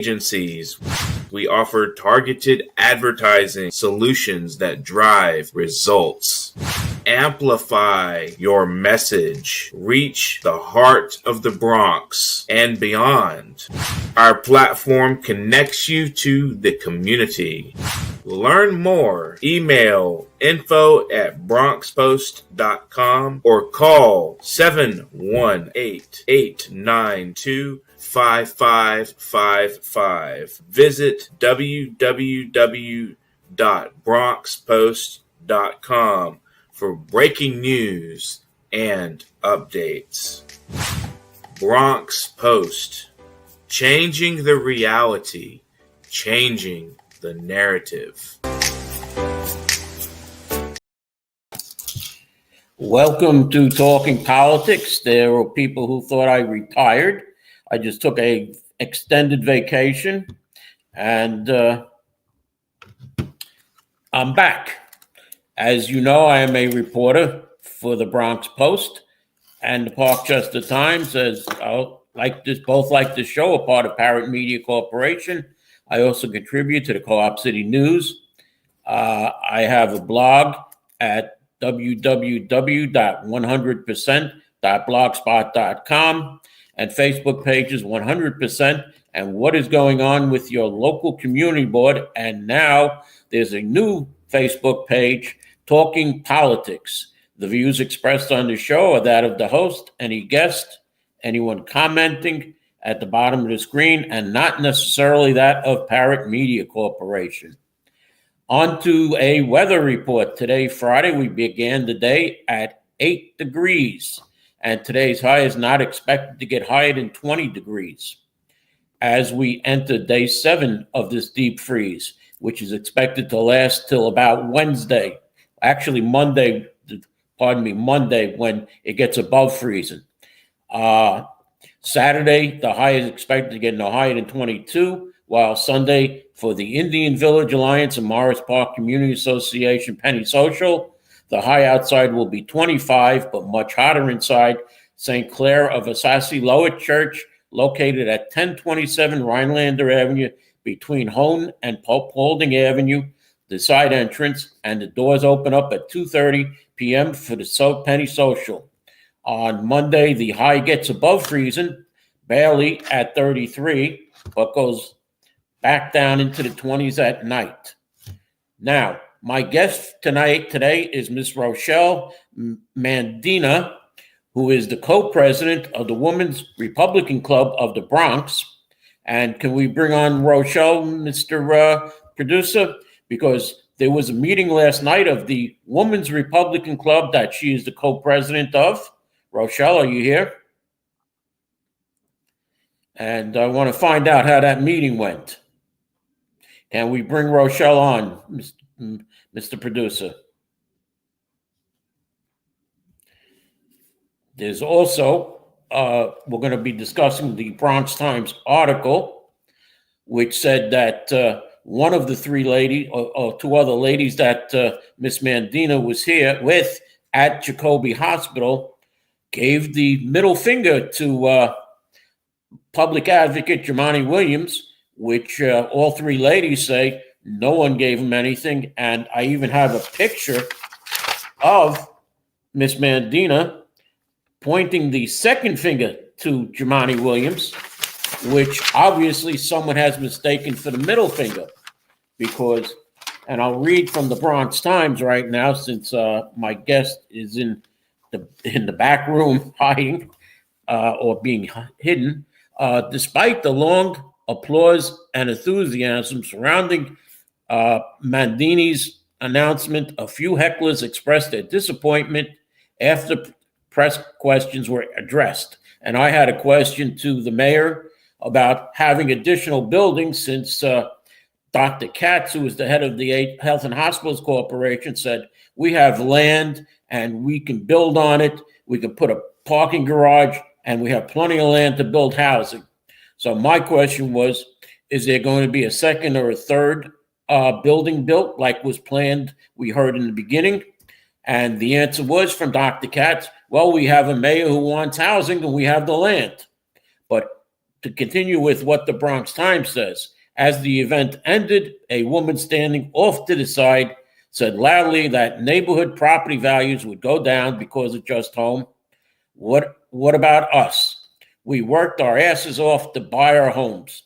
agencies. We offer targeted advertising solutions that drive results. Amplify your message. Reach the heart of the Bronx and beyond. Our platform connects you to the community. Learn more. Email info@bronxpost.com or call 718-892-5555. Visit www.bronxpost.com for breaking news and updates. Bronx Post. Changing the reality. Changing the narrative. Welcome to Talking Politics. There were people who thought I retired. I just took a extended vacation, and I'm back. As you know, I am a reporter for the Bronx Post and the Parkchester Times. As both like this show, a part of Parrot Media Corporation. I also contribute to the Co-op City News. I have a blog at www.100%.blogspot.com and Facebook pages 100% and what is going on with your local community board. And now there's a new Facebook page, Talking Politics. The views expressed on the show are that of the host, any guest, anyone commenting at the bottom of the screen, and not necessarily that of Parrot Media Corporation. On to a weather report. Today, Friday, we began the day at 8 degrees, and today's high is not expected to get higher than 20 degrees. As we enter day 7 of this deep freeze, which is expected to last till about Wednesday, actually Monday, when it gets above freezing. Saturday, the high is expected to get no higher than 22, while Sunday, for the Indian Village Alliance and Morris Park Community Association Penny Social, the high outside will be 25, but much hotter inside. St. Clair of Assasi Lower Church, located at 1027 Rhinelander Avenue, between Hone and Paulding Avenue, the side entrance, and the doors open up at 2:30 p.m. for the Penny Social. On Monday, the high gets above freezing, barely at 33, but goes back down into the 20s at night. Now, my guest today is Miss Rochelle Mandina, who is the co-president of the Women's Republican Club of the Bronx. And can we bring on Rochelle, Mr. Producer? Because there was a meeting last night of the Women's Republican Club that she is the co-president of. Rochelle, are you here? And I want to find out how that meeting went. Can we bring Rochelle on, Mr. Producer? There's also, we're going to be discussing the Bronx Times article, which said that one of the three ladies, or two other ladies that Miss Mandina was here with at Jacoby Hospital, gave the middle finger to public advocate Jumaane Williams, which all three ladies say no one gave him anything. And I even have a picture of Miss Mandina pointing the second finger to Jumaane Williams, which obviously someone has mistaken for the middle finger. Because, and I'll read from the Bronx Times right now, since my guest is in the back room hiding or being hidden. Despite the long applause and enthusiasm surrounding Mandini's announcement, a few hecklers expressed their disappointment after press questions were addressed. And I had a question to the mayor about having additional buildings, since Dr. Katz, who is the head of the Health and Hospitals Corporation, said, we have land and we can build on it. We can put a parking garage and we have plenty of land to build housing. So my question was, is there going to be a second or a third building built like was planned, we heard in the beginning? And the answer was from Dr. Katz, well, we have a mayor who wants housing and we have the land. But to continue with what the Bronx Times says, as the event ended, a woman standing off to the side said loudly that neighborhood property values would go down because of Just Home. What about us? We worked our asses off to buy our homes.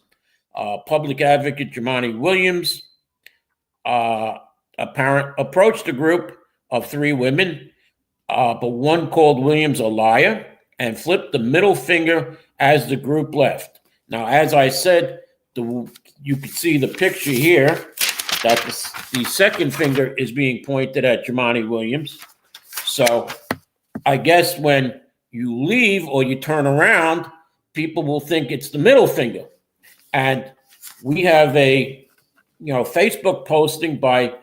Public advocate Jumaane Williams, approached a group of 3 women, but one called Williams a liar and flipped the middle finger as the group left. Now, as I said, you can see the picture here that the second finger is being pointed at Jumaane Williams. So I guess when you leave or you turn around, people will think it's the middle finger. And we have a Facebook posting by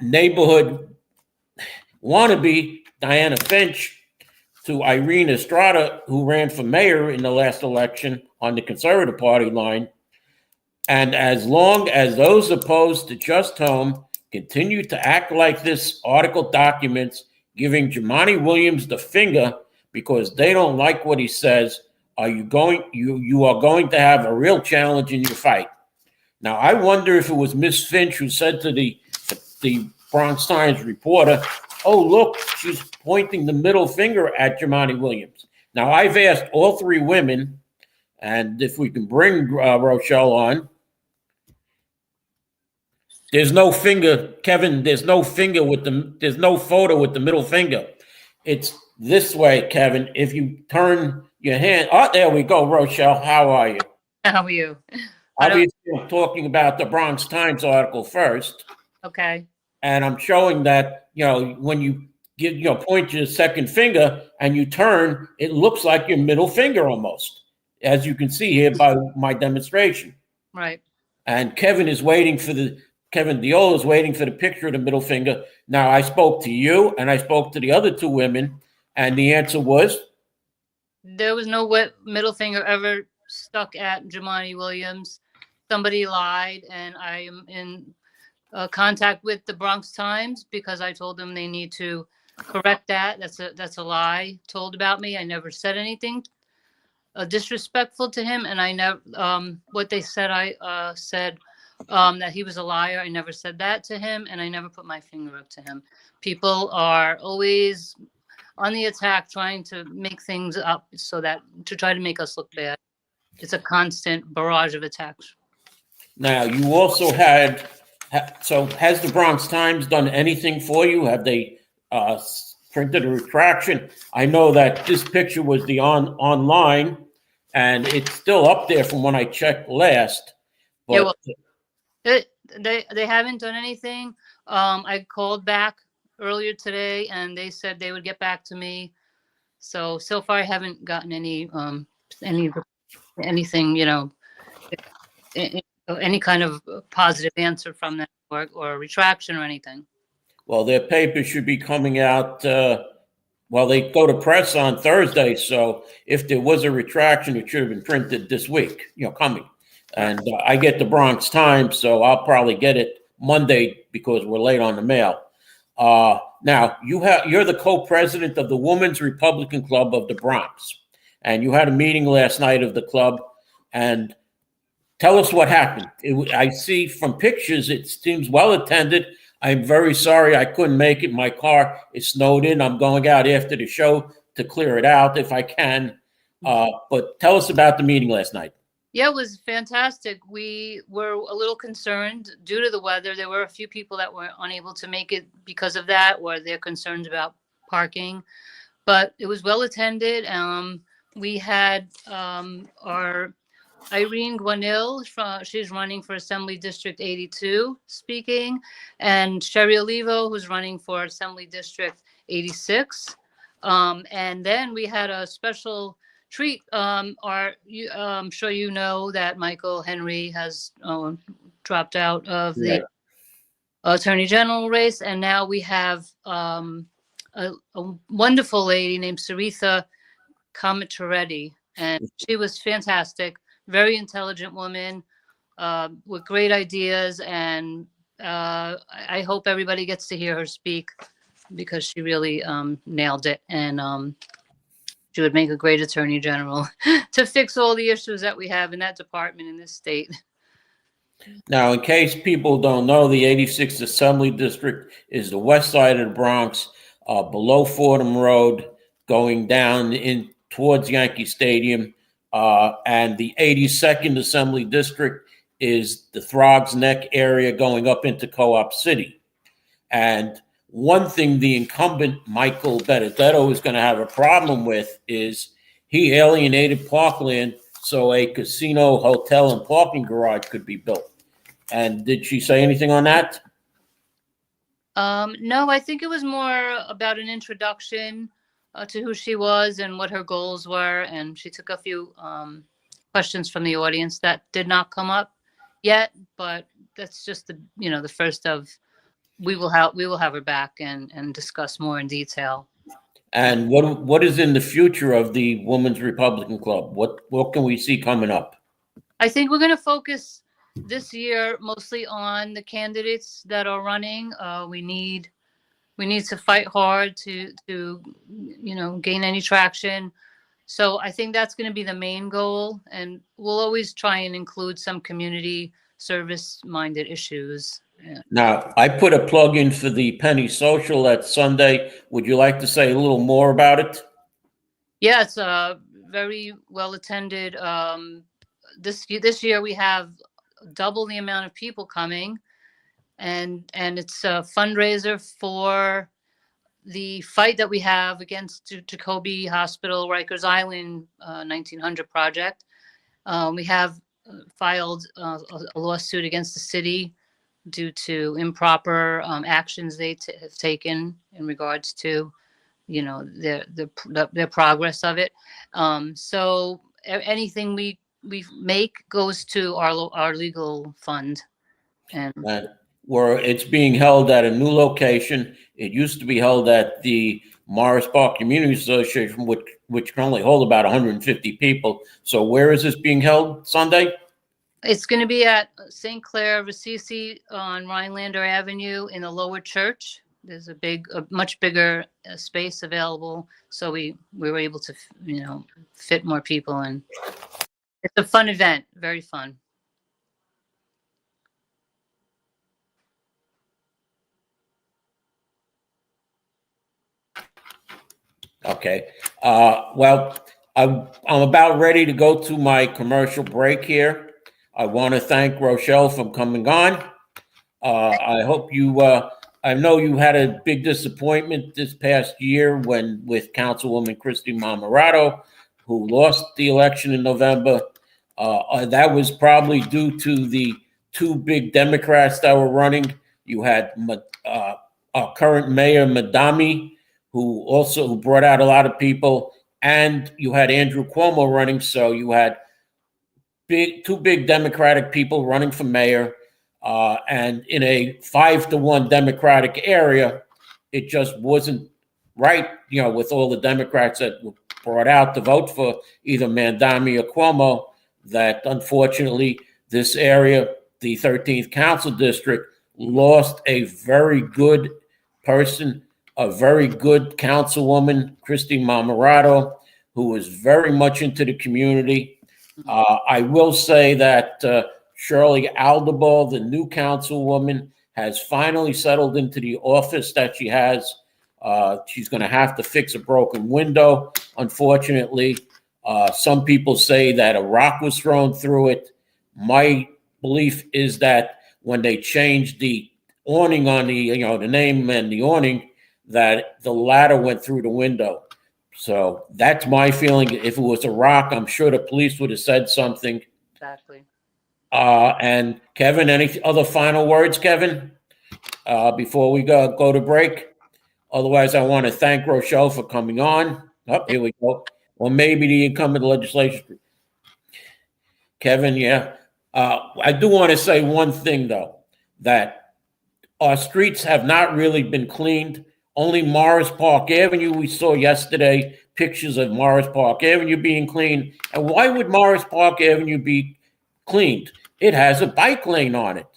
neighborhood wannabe Diana Finch to Irene Estrada, who ran for mayor in the last election on the Conservative Party line. And as long as those opposed to Just Home continue to act like this article documents, giving Jumaane Williams the finger because they don't like what he says, you are going to have a real challenge in your fight. Now, I wonder if it was Miss Finch who said to the Bronx Times reporter, "Oh, look, she's pointing the middle finger at Jumaane Williams." Now, I've asked all 3 women, and if we can bring Rochelle on, there's no finger, Kevin. There's no finger there's no photo with the middle finger. It's this way, Kevin. If you turn your hand, there we go, Rochelle. How are you? How are you? Obviously, I'm talking about the Bronx Times article first. Okay. And I'm showing that, when you point your second finger and you turn, it looks like your middle finger almost, as you can see here by my demonstration. Right. And Kevin Diola is waiting for the picture of the middle finger. Now, I spoke to you and I spoke to the other 2 women, and the answer was? There was no middle finger ever stuck at Jumaane Williams. Somebody lied, and I am in contact with the Bronx Times because I told them they need to correct that. That's a lie told about me. I never said anything disrespectful to him, and I never what they said. I said that he was a liar. I never said that to him, and I never put my finger up to him. People are always on the attack, trying to make things up to try to make us look bad. It's a constant barrage of attacks. Now, you also so has the Bronx Times done anything for you? Have they printed a retraction? I know that this picture was online, and it's still up there from when I checked last. But yeah, well, they haven't done anything. I called back earlier today, and they said they would get back to me. So far, I haven't gotten anything, any kind of positive answer from them or a retraction or anything. Well, their paper should be coming out. They go to press on Thursday. So if there was a retraction, it should have been printed this week, coming. And I get the Bronx Times, so I'll probably get it Monday because we're late on the mail. Now, you're the co-president of the Women's Republican Club of the Bronx, and you had a meeting last night of the club. And tell us what happened. I see from pictures it seems well attended. I'm very sorry I couldn't make it. My car is snowed in. I'm going out after the show to clear it out if I can. But tell us about the meeting last night. Yeah, it was fantastic. We were a little concerned due to the weather. There were a few people that were unable to make it because of that, or they're concerned about parking. But it was well attended. We had our Irene Guanil, she's running for Assembly District 82 speaking, and Sherry Olivo, who's running for Assembly District 86. And then we had a special treat. I'm sure you know that Michael Henry has dropped out of the Attorney General race, and now we have a wonderful lady named Saritha Kamatareddy, and she was fantastic. Very intelligent woman with great ideas, and I hope everybody gets to hear her speak because she really nailed it. And she would make a great attorney general to fix all the issues that we have in that department in this state. Now, in case people don't know, the 86th Assembly District is the west side of the Bronx, below Fordham Road, going down in towards Yankee Stadium. And the 82nd Assembly District is the Throgs Neck area going up into Co-op City. And one thing the incumbent, Michael Benedetto, is going to have a problem with is he alienated parkland so a casino, hotel, and parking garage could be built. And did she say anything on that? No, I think it was more about an introduction to who she was and what her goals were. And she took a few questions from the audience that did not come up yet, but that's just the first of, we will have her back and discuss more in detail. And what is in the future of the Women's Republican Club? What can we see coming up? I think we're going to focus this year mostly on the candidates that are running. We need to fight hard to gain any traction. So I think that's going to be the main goal, and we'll always try and include some community service-minded issues. Yeah. Now, I put a plug in for the Penny Social that Sunday. Would you like to say a little more about it? Yeah, it's very well attended. This year we have double the amount of people coming, and it's a fundraiser for the fight that we have against Jacoby Hospital, Rikers Island 1900 project. We have filed a lawsuit against the city due to improper actions they have taken in regards to, their progress of it. So anything we make goes to our legal fund. And where it's being held at a new location. It used to be held at the Morris Park Community Association, which can only hold about 150 people. So where is this being held Sunday? It's going to be at St. Clair Rassisi on Rhinelander Avenue in the lower church. There's a much bigger space available, so we were able to, fit more people, and it's a fun event, very fun. Okay. Well, I'm about ready to go to my commercial break here. I want to thank Rochelle for coming on. I hope I know you had a big disappointment this past year with Councilwoman Christy Marmorato, who lost the election in November. That was probably due to the two big Democrats that were running. You had our current mayor, Madami, who brought out a lot of people, and you had Andrew Cuomo running. So you had two big Democratic people running for mayor, and in a 5-to-1 Democratic area, it just wasn't right, with all the Democrats that were brought out to vote for either Mandami or Cuomo, that unfortunately this area, the 13th Council District, lost a very good person, a very good councilwoman, Christy Marmorato, who was very much into the community. I will say that Shirley Aldebal, the new councilwoman, has finally settled into the office that she has. She's going to have to fix a broken window, unfortunately. Some people say that a rock was thrown through it. My belief is that when they changed the awning on the name and the awning, that the ladder went through the window. So that's my feeling. If it was a rock, I'm sure the police would have said something. Exactly. And Kevin, any other final words, Kevin, before we go to break? Otherwise, I want to thank Rochelle for coming on. Oh, here we go. Or maybe the incumbent legislation. Kevin, yeah. I do want to say one thing, though, that our streets have not really been cleaned. Only Morris Park Avenue, we saw yesterday pictures of Morris Park Avenue being cleaned. And why would Morris Park Avenue be cleaned? It has a bike lane on it.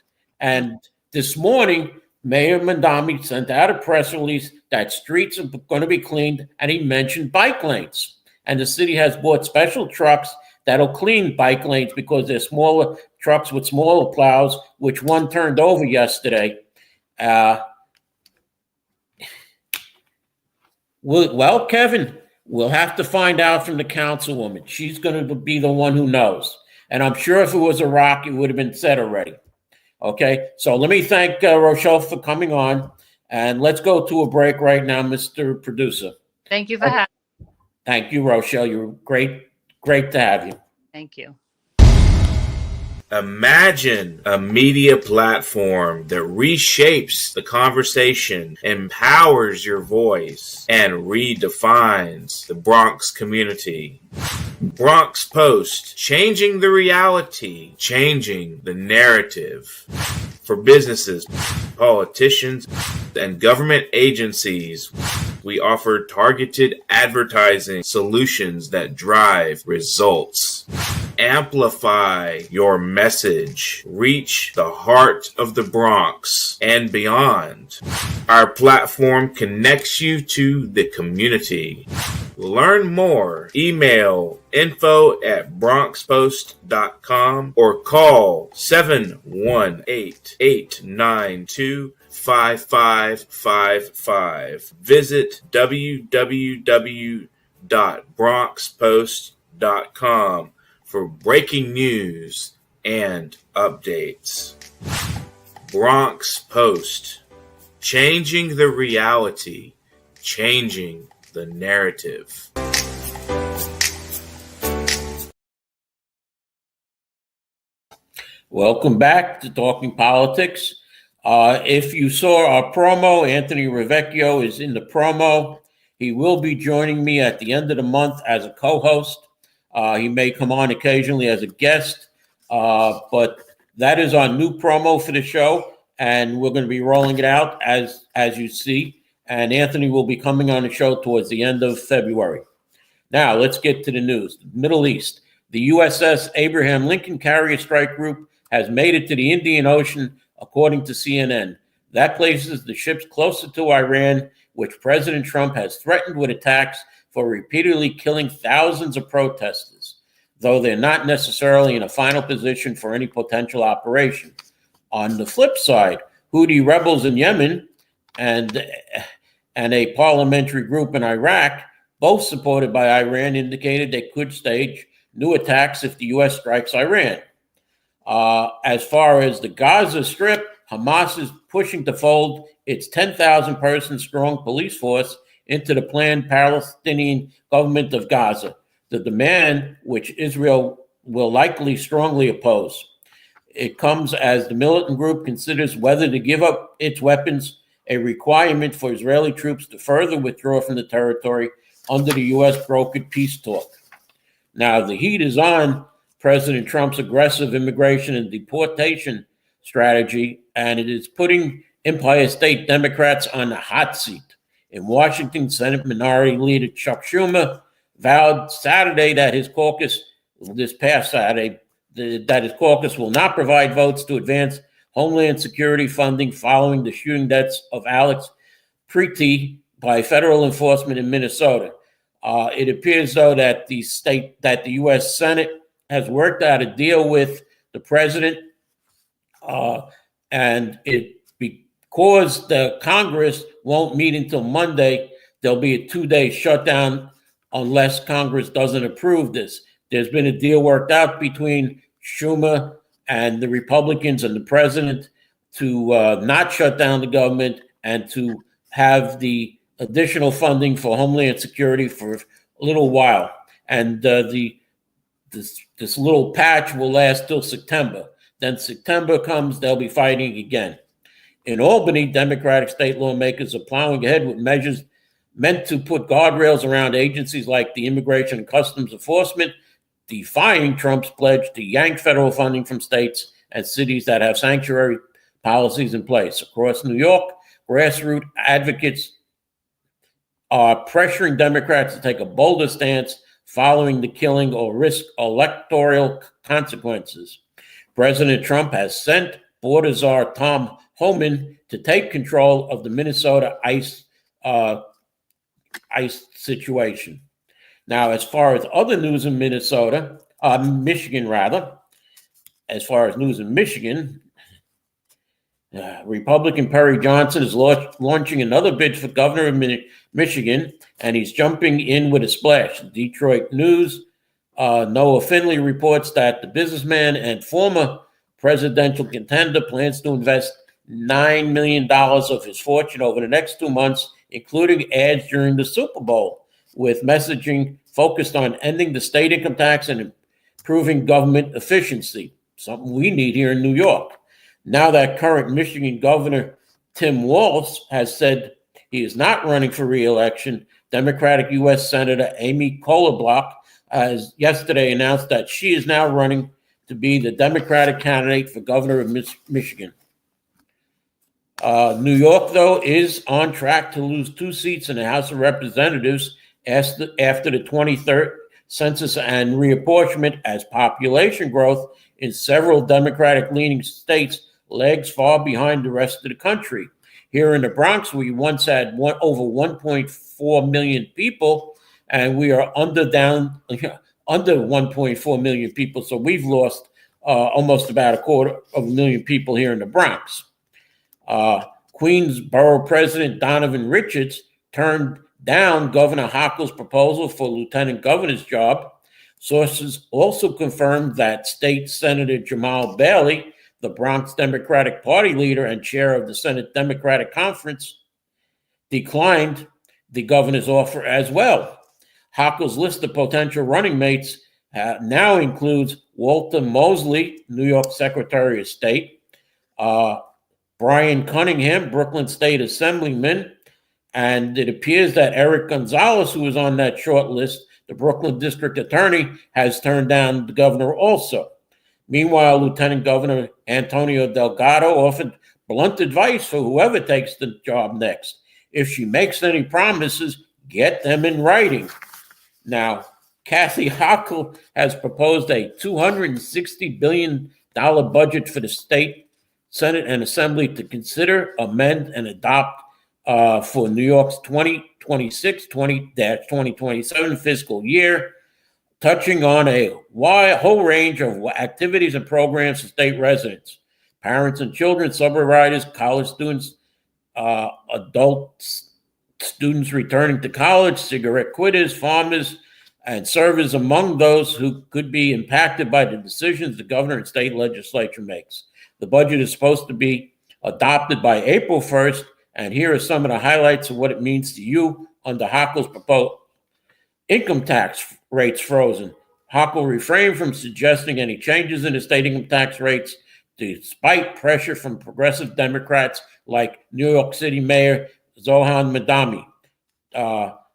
And this morning, Mayor Mandami sent out a press release that streets are going to be cleaned, and he mentioned bike lanes. and the city has bought special trucks that'll clean bike lanes because they're smaller trucks with smaller plows, which one turned over yesterday. Well, Kevin, we'll have to find out from the councilwoman. She's going to be the one who knows. And I'm sure if it was a rock, it would have been said already. Okay, so let me thank Rochelle for coming on. And let's go to a break right now, Mr. Producer. Thank you for having me. Thank you, Rochelle. You're great to have you. Thank you. Imagine a media platform that reshapes the conversation, empowers your voice, and redefines the Bronx community. Bronx Post, changing the reality, changing the narrative. For businesses, politicians, and government agencies, we offer targeted advertising solutions that drive results. Amplify your message. Reach the heart of the Bronx and beyond. Our platform connects you to the community. Learn more. Email info@bronxpost.com or call 718-892-5555. Visit www.bronxpost.com for breaking news and updates. Bronx Post, changing the reality, changing the narrative. Welcome back to Talking Politics. If you saw our promo, Anthony Rivieccio is in the promo. He will be joining me at the end of the month as a co-host. He may come on occasionally as a guest, but that is our new promo for the show, and we're going to be rolling it out as you see. And Anthony will be coming on the show towards the end of February. Now, let's get to the news. Middle East. The USS Abraham Lincoln Carrier Strike Group has made it to the Indian Ocean, according to CNN. That places the ships closer to Iran, which President Trump has threatened with attacks for repeatedly killing thousands of protesters, though they're not necessarily in a final position for any potential operation. On the flip side, Houthi rebels in Yemen and a parliamentary group in Iraq, both supported by Iran, indicated they could stage new attacks if the U.S. strikes Iran. As far as the Gaza Strip, Hamas is pushing to fold its 10,000-person strong police force into the planned Palestinian government of Gaza, the demand which Israel will likely strongly oppose. It comes as the militant group considers whether to give up its weapons, a requirement for Israeli troops to further withdraw from the territory under the U.S. brokered peace talk. Now, the heat is on President Trump's aggressive immigration and deportation strategy, and it is putting Empire State Democrats on the hot seat. In Washington, Senate Minority Leader Chuck Schumer vowed Saturday that his caucus, this past Saturday, that his caucus will not provide votes to advance Homeland Security funding following the shooting deaths of Alex Preety by federal enforcement in Minnesota. It appears, though, that the U.S. Senate has worked out a deal with the president, and because the Congress won't meet until Monday, there'll be a 2-day shutdown unless Congress doesn't approve this. There's been a deal worked out between Schumer and the Republicans and the president to not shut down the government and to have the additional funding for Homeland Security for a little while. And this little patch will last till September. Then September comes, they'll be fighting again. In Albany, Democratic state lawmakers are plowing ahead with measures meant to put guardrails around agencies like the Immigration and Customs Enforcement, defying Trump's pledge to yank federal funding from states and cities that have sanctuary policies in place. Across New York, grassroots advocates are pressuring Democrats to take a bolder stance following the killing or risk electoral consequences. President Trump has sent border czar Tom Homan to take control of the Minnesota ICE situation. Now, as far as other news in Michigan rather, as far as news in Michigan, Republican Perry Johnson is launching another bid for governor of Michigan, and he's jumping in with a splash. Detroit News, Noah Finley reports that the businessman and former presidential contender plans to invest $9 million of his fortune over the next 2 months, including ads during the Super Bowl, with messaging focused on ending the state income tax and improving government efficiency, something we need here in New York. Now that current Michigan Governor Tim Walz has said he is not running for re-election, Democratic U.S. Senator Amy Klobuchar has yesterday announced that she is now running to be the Democratic candidate for governor of Michigan. New York, though, is on track to lose 2 seats in the House of Representatives after the 23rd census and reapportionment, as population growth in several Democratic-leaning states lags far behind the rest of the country. Here in the Bronx, we once had over 1.4 million people, and we are under 1.4 million people. So we've lost almost about 250,000 people here in the Bronx. Queens Borough President Donovan Richards turned down Governor Hochul's proposal for lieutenant governor's job. Sources also confirmed that State Senator Jamal Bailey, the Bronx Democratic Party leader and chair of the Senate Democratic Conference, declined the governor's offer as well. Hochul's list of potential running mates now includes Walter Mosley, New York Secretary of State, Brian Cunningham, Brooklyn State Assemblyman, and it appears that Eric Gonzalez, who was on that short list, the Brooklyn District Attorney, has turned down the governor also. Meanwhile, Lieutenant Governor Antonio Delgado offered blunt advice for whoever takes the job next. If she makes any promises, get them in writing. Now, Kathy Hochul has proposed a $260 billion budget for the state, Senate, and Assembly to consider, amend, and adopt for New York's 2026-2027 fiscal year, touching on a whole range of activities and programs for state residents, parents and children, suburb riders, college students, adult students returning to college, cigarette quitters, farmers, and servers among those who could be impacted by the decisions the governor and state legislature makes. The budget is supposed to be adopted by April 1st, and here are some of the highlights of what it means to you under Hochul's proposed income tax rates frozen. Hochul refrained from suggesting any changes in the state income tax rates despite pressure from progressive Democrats like New York City Mayor Zohan Madami.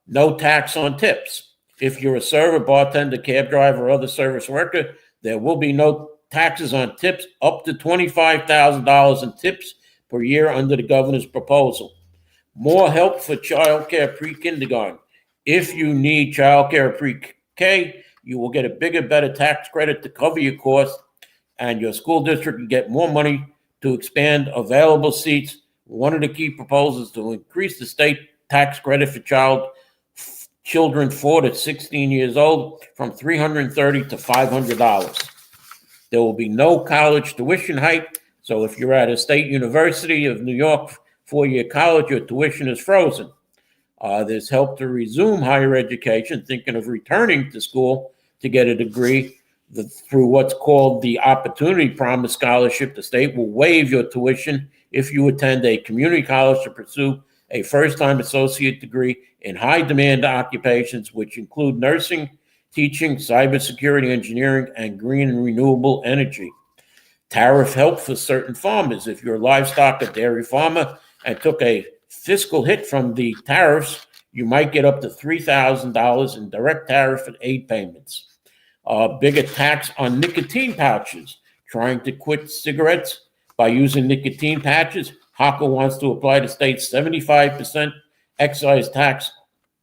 No tax on tips. If you're a server, bartender, cab driver, or other service worker, there will be no taxes on tips up to $25,000 in tips per year under the governor's proposal. More help for childcare pre-kindergarten. If you need childcare pre-K, you will get a bigger, better tax credit to cover your costs, and your school district can get more money to expand available seats. One of the key proposals is to increase the state tax credit for children 4 to 16 years old from $330 to $500. There will be no college tuition hike. So if you're at a state university of New York 4-year college, your tuition is frozen. There's help to resume higher education, thinking of returning to school to get a degree through what's called the Opportunity Promise Scholarship. The state will waive your tuition if you attend a community college to pursue a first-time associate degree in high-demand occupations, which include nursing, teaching, cybersecurity, engineering, and green and renewable energy. Tariff help for certain farmers. If you're a livestock or dairy farmer and took a fiscal hit from the tariffs, you might get up to $3,000 in direct tariff and aid payments. Bigger tax on nicotine pouches. Trying to quit cigarettes by using nicotine patches, Hochul wants to apply the state's 75% excise tax,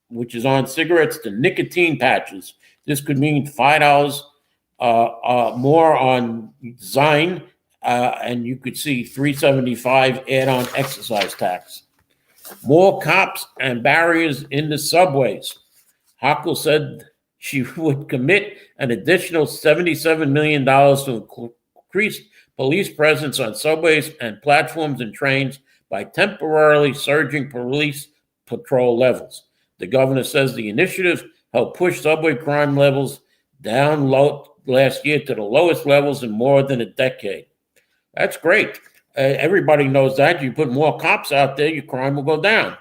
which is on cigarettes, to nicotine patches. This could mean $5 more on design, and you could see $375 add-on excise tax. More cops and barriers in the subways. Hochul said she would commit an additional $77 million to increase police presence on subways and platforms and trains by temporarily surging police patrol levels. The governor says the initiative helped push subway crime levels down low last year to the lowest levels in more than a decade. That's great. Everybody knows that. You put more cops out there, your crime will go down.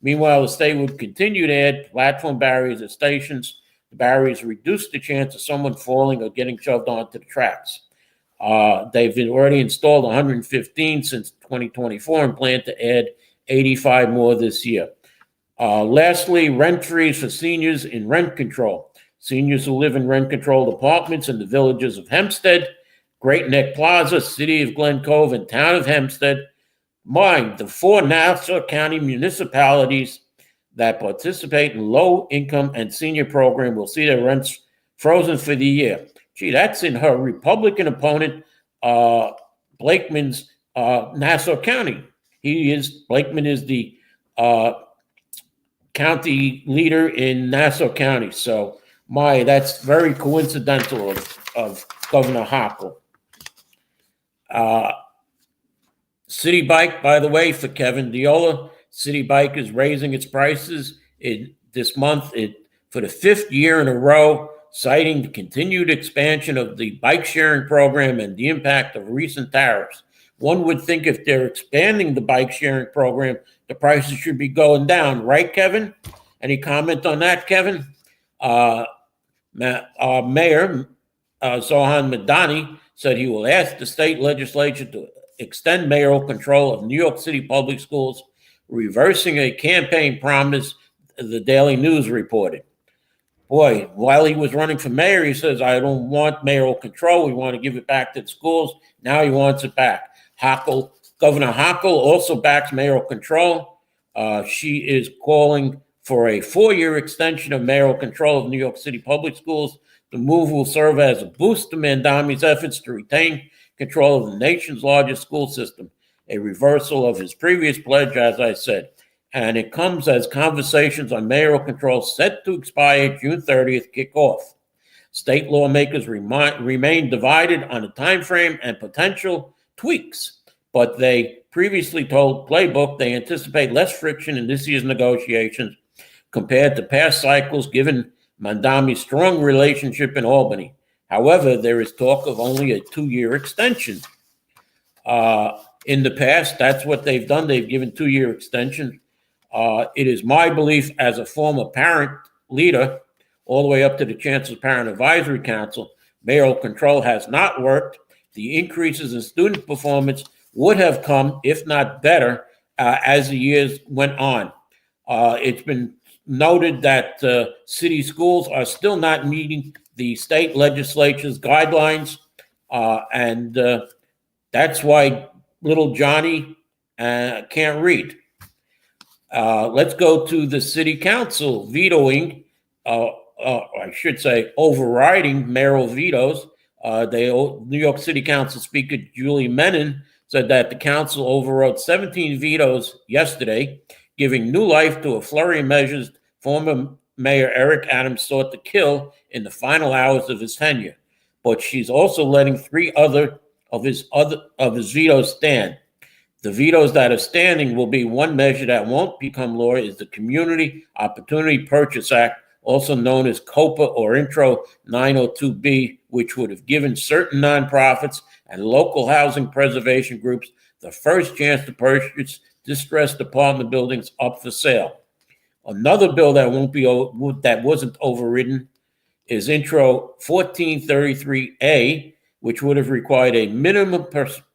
Meanwhile, the state would continue to add platform barriers at stations. The barriers reduce the chance of someone falling or getting shoved onto the tracks. They've already installed 115 since 2024 and plan to add 85 more this year. Lastly, rent freeze for seniors in rent control. Seniors who live in rent-controlled apartments in the villages of Hempstead, Great Neck Plaza, City of Glen Cove, and Town of Hempstead, the 4 Nassau County municipalities that participate in low-income and senior program will see their rents frozen for the year. Gee, that's in her Republican opponent, Blakeman's Nassau County. Blakeman is the county leader in Nassau County. So, that's very coincidental of Governor Hochul. City Bike, by the way, for Kevin Diola, City Bike is raising its prices this month for the 5th year in a row, citing the continued expansion of the bike sharing program and the impact of recent tariffs. One would think if they're expanding the bike sharing program, the prices should be going down, right, Kevin? Any comment on that, Kevin? Mayor Zohan Madani said he will ask the state legislature to extend mayoral control of New York City public schools, reversing a campaign promise, the Daily News reported. Boy, while he was running for mayor, he says, I don't want mayoral control. We want to give it back to the schools. Now he wants it back. Governor Hochul also backs mayoral control. She is calling for a 4-year extension of mayoral control of New York City public schools. The move will serve as a boost to Mandami's efforts to retain control of the nation's largest school system, a reversal of his previous pledge, as I said. And it comes as conversations on mayoral control set to expire June 30th kick off. State lawmakers remain divided on the time frame and potential tweaks, but they previously told Playbook they anticipate less friction in this year's negotiations compared to past cycles, given Mandami's strong relationship in Albany. However, there is talk of only a 2-year extension. In the past, that's what they've done. They've given 2-year extensions. It is my belief as a former parent leader, all the way up to the Chancellor's Parent Advisory Council, mayoral control has not worked. The increases in student performance would have come, if not better, as the years went on. It's been noted that city schools are still not meeting the state legislature's guidelines, and that's why little Johnny can't read. Let's go to the city council vetoing, I should say overriding mayoral vetoes. New York City Council Speaker Julie Menon said that the council overrode 17 vetoes yesterday, giving new life to a flurry of measures former Mayor Eric Adams sought to kill in the final hours of his tenure. But she's also letting 3 other of his vetoes stand. The vetoes that are standing will be one measure that won't become law is the Community Opportunity Purchase Act, also known as COPA or Intro 902B, which would have given certain nonprofits and local housing preservation groups the first chance to purchase distressed apartment buildings up for sale. Another bill that wasn't overridden is Intro 1433A, which would have required a minimum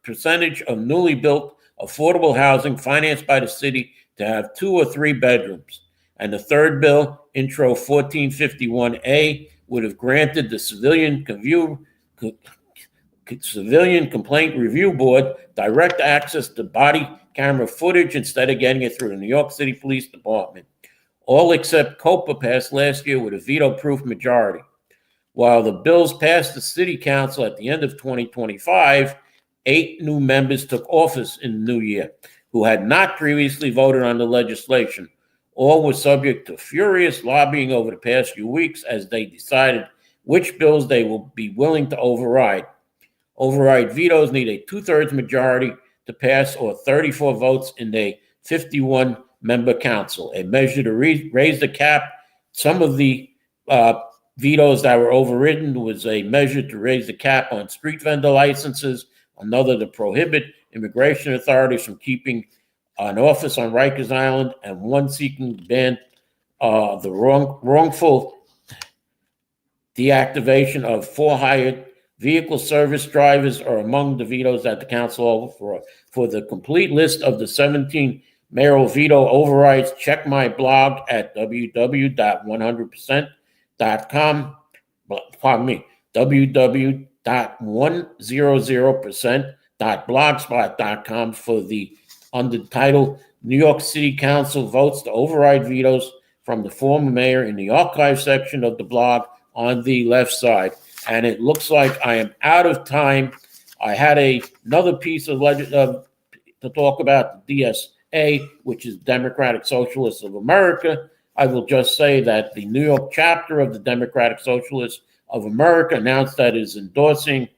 percentage of newly built affordable housing financed by the city to have 2 or 3 bedrooms. And the third bill, Intro 1451A, would have granted the Civilian Complaint Review Board direct access to body camera footage instead of getting it through the New York City Police Department. All except COPA passed last year with a veto-proof majority. While the bills passed the city council at the end of 2025, 8 new members took office in the new year who had not previously voted on the legislation. All were subject to furious lobbying over the past few weeks as they decided which bills they will be willing to override. Override vetoes need a 2/3 majority to pass or 34 votes in a 51-member council. A measure to raise the cap. Some of the vetoes that were overridden was a measure to raise the cap on street vendor licenses, another to prohibit immigration authorities from keeping an office on Rikers Island, and one seeking to ban the wrongful deactivation of for-hire vehicle service drivers are among the vetoes that the council overthrew. For the complete list of the 17 mayoral veto overrides, check my blog at www.100%.com. Pardon me, www.100%.blogspot.com for the under the title New York City Council votes to override vetoes from the former mayor in the archive section of the blog on the left side. And it looks like I am out of time. I had another piece of to talk about the DSA, which is Democratic Socialists of America. I will just say that the New York chapter of the Democratic Socialists of America announced that it is endorsing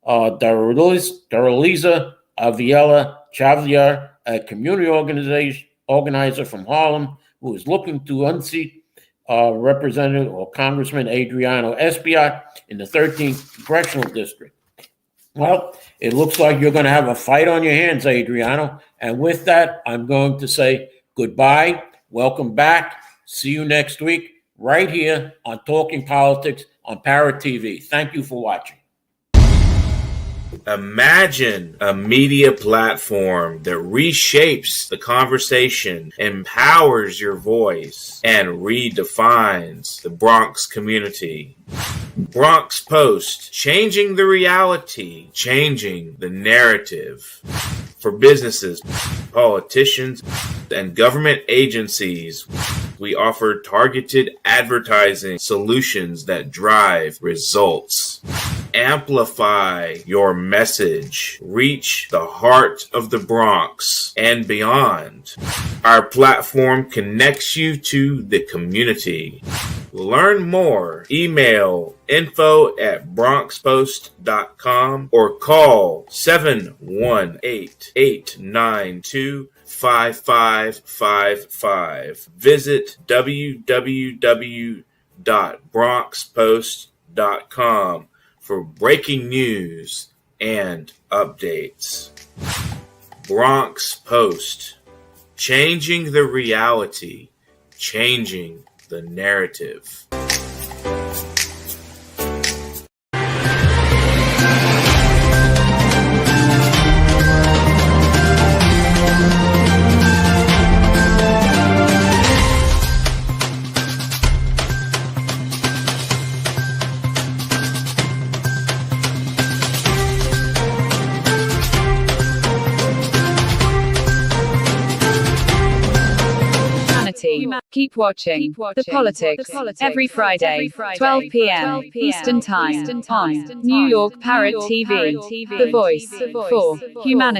Daraliza Aviela Chavlier, a community organizer from Harlem, who is looking to unseat Representative or Congressman Adriano Espiat in the 13th Congressional District. Well, it looks like you're going to have a fight on your hands, Adriano. And with that, I'm going to say goodbye. Welcome back. See you next week right here on Talking Politics on Parrot TV. Thank you for watching. Imagine a media platform that reshapes the conversation, empowers your voice, and redefines the Bronx community. Bronx Post, changing the reality, changing the narrative. For businesses, politicians, and government agencies, we offer targeted advertising solutions that drive results. Amplify your message. Reach the heart of the Bronx and beyond. Our platform connects you to the community. Learn more. Email info@bronxpost.com or call 718-892-5555. Visit www.bronxpost.com for breaking news and updates. Bronx Post, changing the reality, changing the narrative. Keep watching The Politics every Friday, 12 p.m. Eastern Time on New York Parrot TV, the voice for humanity.